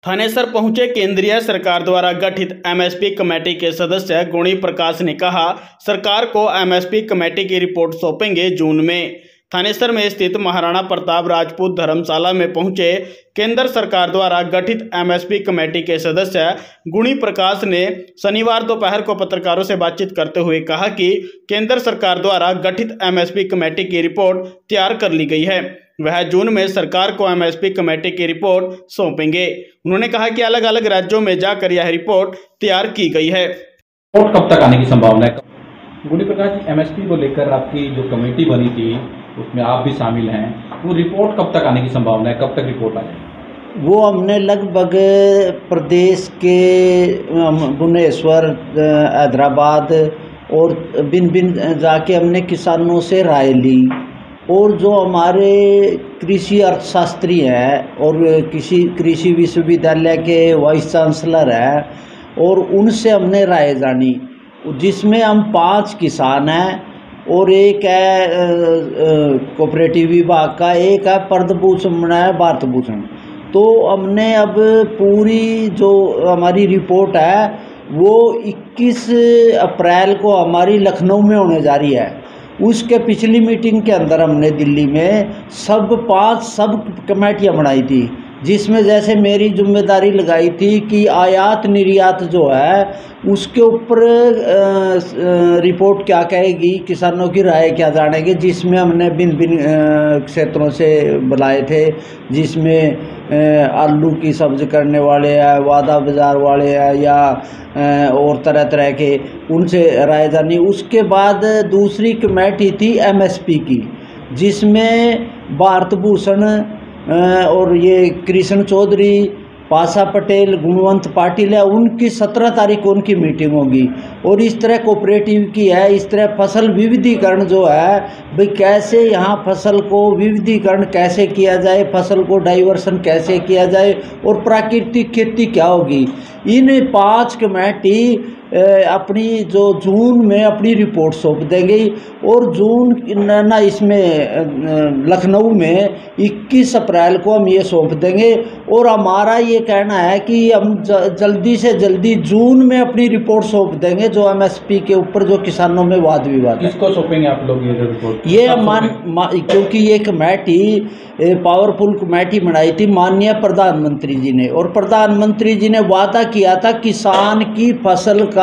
थानेसर पहुंचे केंद्रीय सरकार द्वारा गठित एमएसपी कमेटी के सदस्य गुणी प्रकाश ने कहा, सरकार को एमएसपी कमेटी की रिपोर्ट सौंपेंगे जून में। थानेसर में स्थित महाराणा प्रताप राजपूत धर्मशाला में पहुंचे केंद्र सरकार द्वारा गठित एमएसपी कमेटी के सदस्य गुणी प्रकाश ने शनिवार दोपहर को पत्रकारों से बातचीत करते हुए कहा कि केंद्र सरकार द्वारा गठित एमएसपी कमेटी की रिपोर्ट तैयार कर ली गई है। वह जून में सरकार को एमएसपी कमेटी की रिपोर्ट सौंपेंगे। उन्होंने कहा कि अलग अलग राज्यों में जाकर यह रिपोर्ट तैयार की गई है। रिपोर्ट कब तक आने की संभावना है? गुणी प्रकाश जी, एमएसपी को लेकर आपकी जो कमेटी बनी थी उसमें आप भी शामिल हैं, वो रिपोर्ट कब तक आने की संभावना है? कब तक रिपोर्ट आ जाएगी? वो हमने लगभग प्रदेश के भुवनेश्वर, हैदराबाद और भिन्न जाके हमने किसानों से राय ली, और जो हमारे कृषि अर्थशास्त्री हैं और कृषि विश्वविद्यालय के वाइस चांसलर हैं, और उनसे हमने राय जानी, जिसमें हम 5 किसान हैं और एक है कोऑपरेटिव विभाग का, एक है पद्मभूषण है भारत भूषण। तो हमने अब पूरी जो हमारी रिपोर्ट है वो 21 अप्रैल को हमारी लखनऊ में होने जा रही है। उसके पिछली मीटिंग के अंदर हमने दिल्ली में सब कमेटियाँ बनाई थी, जिसमें जैसे मेरी जिम्मेदारी लगाई थी कि आयात निर्यात जो है उसके ऊपर रिपोर्ट क्या कहेगी, किसानों की राय क्या जानेंगे, जिसमें हमने भिन्न क्षेत्रों से बुलाए थे, जिसमें आलू की सब्ज करने वाले हैं, वादा बाजार वाले हैं, या और तरह तरह के, उनसे राय जानी। उसके बाद दूसरी कमेटी थी एमएसपी की, जिसमें भारत भूषण और ये कृष्ण चौधरी, पाशा पटेल, गुणवंत पाटिल है, उनकी 17 तारीख को उनकी मीटिंग होगी। और इस तरह कोऑपरेटिव की है, इस तरह फसल विविधीकरण जो है भाई, कैसे यहाँ फसल को विविधीकरण कैसे किया जाए, फसल को डाइवर्सन कैसे किया जाए, और प्राकृतिक खेती क्या होगी। इन 5 कमेटी अपनी जो जून में अपनी रिपोर्ट सौंप देंगे, और जून ना इसमें लखनऊ में 21 अप्रैल को हम ये सौंप देंगे। और हमारा ये कहना है कि हम जल्दी से जल्दी जून में अपनी रिपोर्ट सौंप देंगे, जो एमएसपी के ऊपर जो किसानों में वाद विवाद है। किसको सौंपेंगे आप लोग ये रिपोर्ट? ये क्योंकि ये कमेटी पावरफुल कमेटी बनाई थी माननीय प्रधानमंत्री जी ने, और प्रधानमंत्री जी ने वादा किया था किसान की फसल का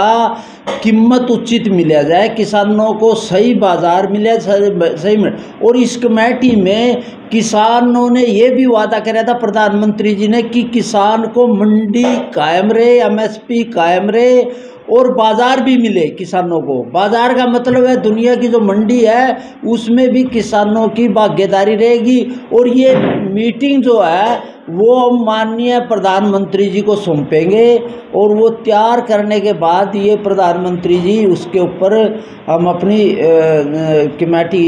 कीमत उचित मिला जाए, किसानों को सही बाजार मिले, सही मिले। और इस कमेटी में किसानों ने ये भी वादा किया था प्रधानमंत्री जी ने कि किसान को मंडी कायम रहे, एमएसपी कायम रहे, और बाज़ार भी मिले किसानों को। बाज़ार का मतलब है दुनिया की जो मंडी है उसमें भी किसानों की भागीदारी रहेगी। और ये मीटिंग जो है वो हम माननीय प्रधानमंत्री जी को सौंपेंगे, और वो तैयार करने के बाद ये प्रधानमंत्री जी उसके ऊपर हम अपनी कमेटी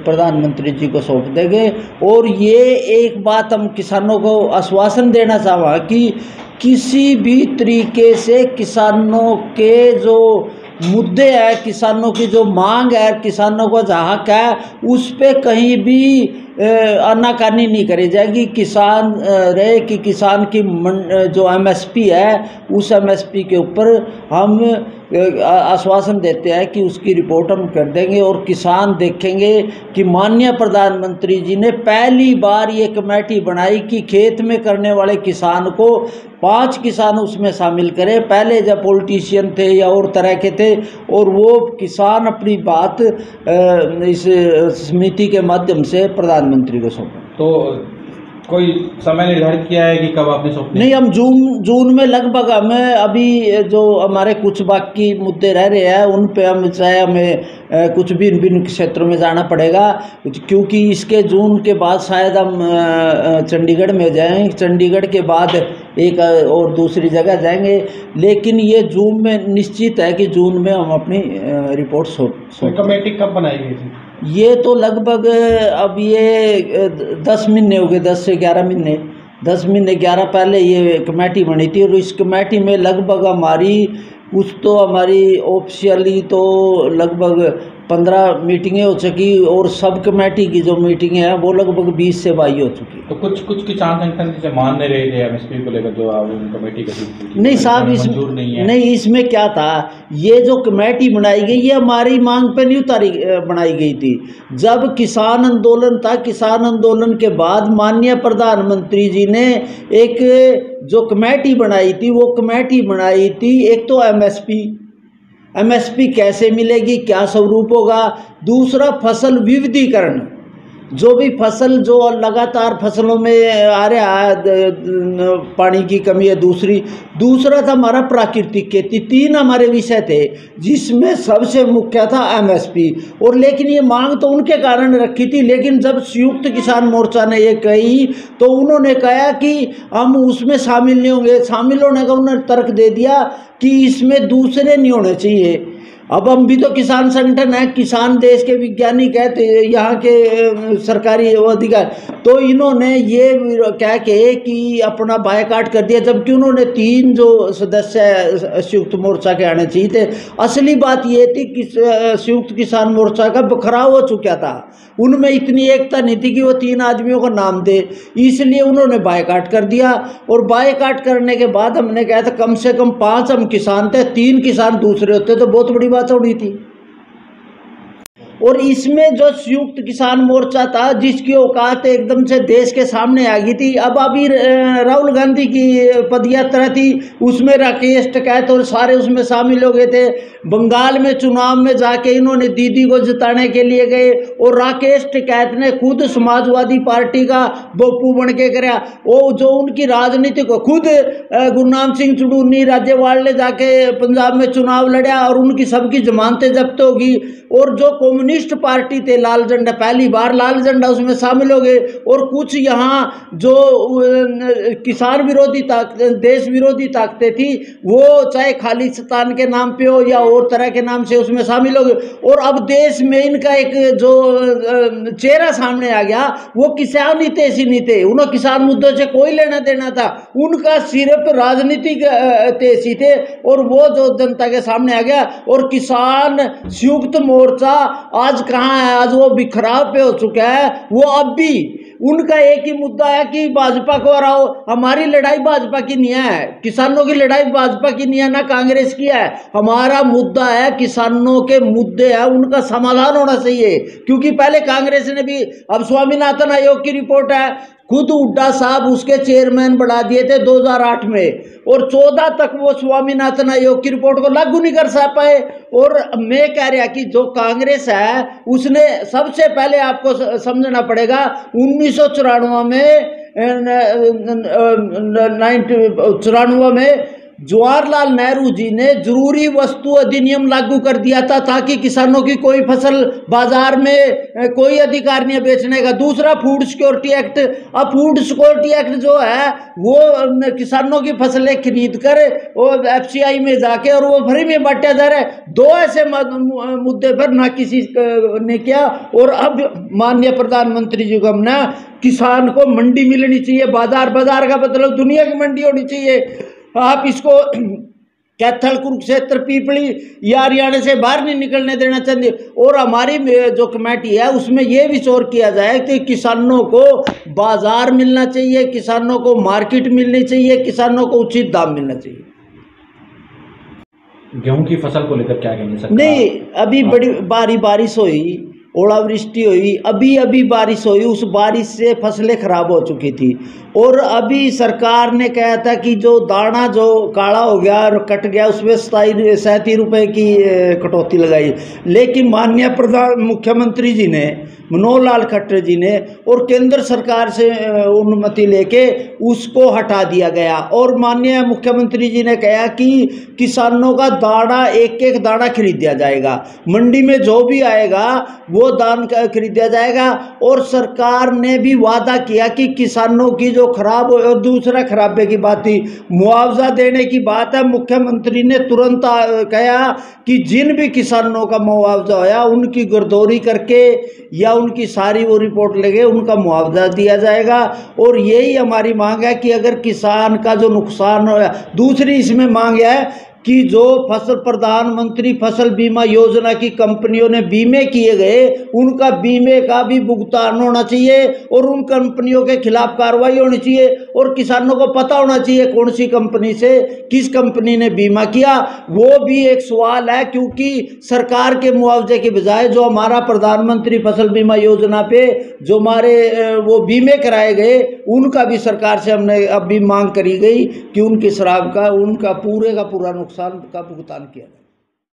प्रधानमंत्री जी को सौंप देंगे। और ये एक बात हम किसानों को आश्वासन देना चाहूँगा कि किसी भी तरीके से किसानों के जो मुद्दे हैं, किसानों की जो मांग है, किसानों का जो हक है, उस पर कहीं भी आनाकानी नहीं करी जाएगी। किसान रहे कि किसान की जो एमएसपी है उस एमएसपी के ऊपर हम आश्वासन देते हैं कि उसकी रिपोर्ट हम कर देंगे। और किसान देखेंगे कि माननीय प्रधानमंत्री जी ने पहली बार ये कमेटी बनाई कि खेत में करने वाले किसान को 5 किसान उसमें शामिल करें। पहले जब पॉलिटिशियन थे या और तरह के थे, और वो किसान अपनी बात इस समिति के माध्यम से प्रधानमंत्री को सौंपें। तो कोई समय निर्धारित किया है कि कब आपने सौंपना? नहीं, हम जून में लगभग हमें अभी जो हमारे कुछ बाकी मुद्दे रह रहे हैं उन पे हम चाहे हमें कुछ भी भिन्न क्षेत्रों में जाना पड़ेगा, क्योंकि इसके जून के बाद शायद हम चंडीगढ़ में जाएं, चंडीगढ़ के बाद एक और दूसरी जगह जाएंगे। लेकिन ये जून में निश्चित है कि जून में हम अपनी रिपोर्ट सौंप। कमेटी कब बनाई गई थी? ये तो लगभग अब ये 10 महीने हो गए, 10 से 11 महीने, 10 महीने 11 पहले ये कमेटी बनी थी। और इस कमेटी में लगभग हमारी कुछ तो हमारी ऑफिशियली तो लगभग 15 मीटिंगें हो चुकी और सब कमेटी की जो मीटिंग है वो लगभग 20 से 22 हो चुकी। तो कुछ किसान संगठन जैसे मान नहीं रहे थे एमएसपी को लेकर, जो कमेटी का नहीं साहब, मंजूर नहीं है। नहीं, इसमें क्या था, ये जो कमेटी बनाई गई ये हमारी मांग पे नहीं बनाई गई थी। जब किसान आंदोलन था, किसान आंदोलन के बाद माननीय प्रधानमंत्री जी ने एक जो कमेटी बनाई थी, वो कमेटी बनाई थी एक तो एमएसपी कैसे मिलेगी, क्या स्वरूप होगा, दूसरा फसल विविधीकरण, जो भी फसल जो लगातार फसलों में आ रहा है पानी की कमी है, दूसरा था हमारा प्राकृतिक खेती। 3 हमारे विषय थे जिसमें सबसे मुख्य था एमएसपी। और लेकिन ये मांग तो उनके कारण रखी थी, लेकिन जब संयुक्त किसान मोर्चा ने ये कही तो उन्होंने कहा कि हम उसमें शामिल नहीं होंगे। शामिल होने का उन्होंने तर्क दे दिया कि इसमें दूसरे नहीं होने चाहिए। अब हम भी तो किसान संगठन है, किसान देश के वैज्ञानिक है, तो यहाँ के सरकारी अधिकार, तो इन्होंने ये क्या कहे कि अपना बायकाट कर दिया, जबकि उन्होंने 3 जो सदस्य संयुक्त मोर्चा के आने चाहिए थे। असली बात ये थी कि संयुक्त किसान मोर्चा का बखराव हो चुका था, उनमें इतनी एकता नहीं थी कि वो 3 आदमियों का नाम दे, इसलिए उन्होंने बायकाट कर दिया। और बायकाट करने के बाद हमने कहा था कम से कम 5 हम किसान थे, 3 किसान दूसरे होते तो बहुत बड़ी बात होनी थी। और इसमें जो संयुक्त किसान मोर्चा था जिसकी औकात एकदम से देश के सामने आ गई थी। अब अभी राहुल गांधी की पदयात्रा थी, उसमें राकेश टिकैत और सारे उसमें शामिल हो गए थे। बंगाल में चुनाव में जाके इन्होंने दीदी को जिताने के लिए गए और राकेश टिकैत ने खुद समाजवादी पार्टी का बप्पू बन के कराया। वो जो उनकी राजनीति को खुद गुरनाम सिंह चुड़ूनी राज्यपाल ने जाके पंजाब में चुनाव लड़ा और उनकी सबकी जमानतें जब्त होगी। और जो कम्युनिस्ट पार्टी थे लाल झंडा, पहली बार लाल झंडा उसमें शामिल हो गए। और कुछ यहाँ जो किसान विरोधी ताकतें, देश विरोधी ताकतें थी, वो चाहे खालिस्तान के नाम पे हो या और तरह के नाम से उसमें शामिल हो गए। और अब देश में इनका एक जो चेहरा सामने आ गया, वो किसान ही थे, ऐसी नहीं थे, उन्होंने किसान मुद्दों से कोई लेना देना था, उनका सिर्फ राजनीतिक तेजी थे। और वो जो जनता के सामने आ गया। और किसान संयुक्त मोर्चा आज कहाँ है, आज वो बिखराव पे हो चुका है। वो अब भी उनका एक ही मुद्दा है कि भाजपा को हराओ। हमारी लड़ाई भाजपा की नहीं है, किसानों की लड़ाई भाजपा की नहीं है, ना कांग्रेस की है। हमारा मुद्दा है किसानों के मुद्दे है, उनका समाधान होना चाहिए। क्योंकि पहले कांग्रेस ने भी, अब स्वामीनाथन आयोग की रिपोर्ट है, खुद हुड्डा साहब उसके चेयरमैन बढ़ा दिए थे 2008 में, और 14 तक वो स्वामीनाथन आयोग की रिपोर्ट को लागू नहीं कर पाए। और मैं कह रहा कि जो कांग्रेस है उसने सबसे पहले आपको समझना पड़ेगा 1994 में जवाहरलाल नेहरू जी ने जरूरी वस्तु अधिनियम लागू कर दिया था, ताकि किसानों की कोई फसल बाजार में कोई अधिकार नहीं है बेचने का। दूसरा फूड सिक्योरिटी एक्ट। अब फूड सिक्योरिटी एक्ट जो है वो किसानों की फसलें खरीद कर वो FCI में जाके और वो फ्री में बांटा जा रहा है। 2 ऐसे मुद्दे पर ना किसी ने किया। और अब माननीय प्रधानमंत्री जी को हमने, किसान को मंडी मिलनी चाहिए, बाजार का मतलब दुनिया की मंडी होनी चाहिए। आप इसको कैथल, कुरुक्षेत्र, पीपली या हरियाणा से बाहर नहीं निकलने देना चाहते। और हमारी जो कमेटी है उसमें यह विचार किया जाए कि किसानों को बाजार मिलना चाहिए, किसानों को मार्केट मिलनी चाहिए, किसानों को उचित दाम मिलना चाहिए। गेहूं की फसल को लेकर क्या कहेंगे सरकार? नहीं, अभी बड़ी बारिश हुई, ओलावृष्टि हुई, अभी बारिश हुई, उस बारिश से फसलें खराब हो चुकी थी। और अभी सरकार ने कहा था कि जो दाना जो काला हो गया और कट गया उसमें 37 रुपये की कटौती लगाई। लेकिन माननीय मुख्यमंत्री जी ने, मनोहर लाल खट्टर जी ने, और केंद्र सरकार से अनुमति लेके उसको हटा दिया गया। और माननीय मुख्यमंत्री जी ने कहा कि किसानों का दाना, एक दाना खरीद दिया जाएगा, मंडी में जो भी आएगा वो दान खरीदा जाएगा। और सरकार ने भी वादा किया कि किसानों की जो खराब, और दूसरा खराबे की बात थी, मुआवजा देने की बात है। मुख्यमंत्री ने तुरंत कहा कि जिन भी किसानों का मुआवजा होया उनकी गिरदौरी करके या उनकी सारी वो रिपोर्ट लेके उनका मुआवजा दिया जाएगा। और यही हमारी मांग है कि अगर किसान का जो नुकसान होया, दूसरी इसमें मांग है कि जो प्रधानमंत्री फसल बीमा योजना की कंपनियों ने बीमे किए गए, उनका बीमे का भी भुगतान होना चाहिए और उन कंपनियों के खिलाफ कार्रवाई होनी चाहिए और किसानों को पता होना चाहिए कौन सी कंपनी से किस कंपनी ने बीमा किया। वो भी एक सवाल है, क्योंकि सरकार के मुआवजे के बजाय जो हमारा प्रधानमंत्री फसल बीमा योजना पे जो हमारे वो बीमे कराए गए, उनका भी सरकार से हमने अभी मांग करी गई कि उनकी शराब का उनका पूरे का पूरा नुकसान का भुगतान किया।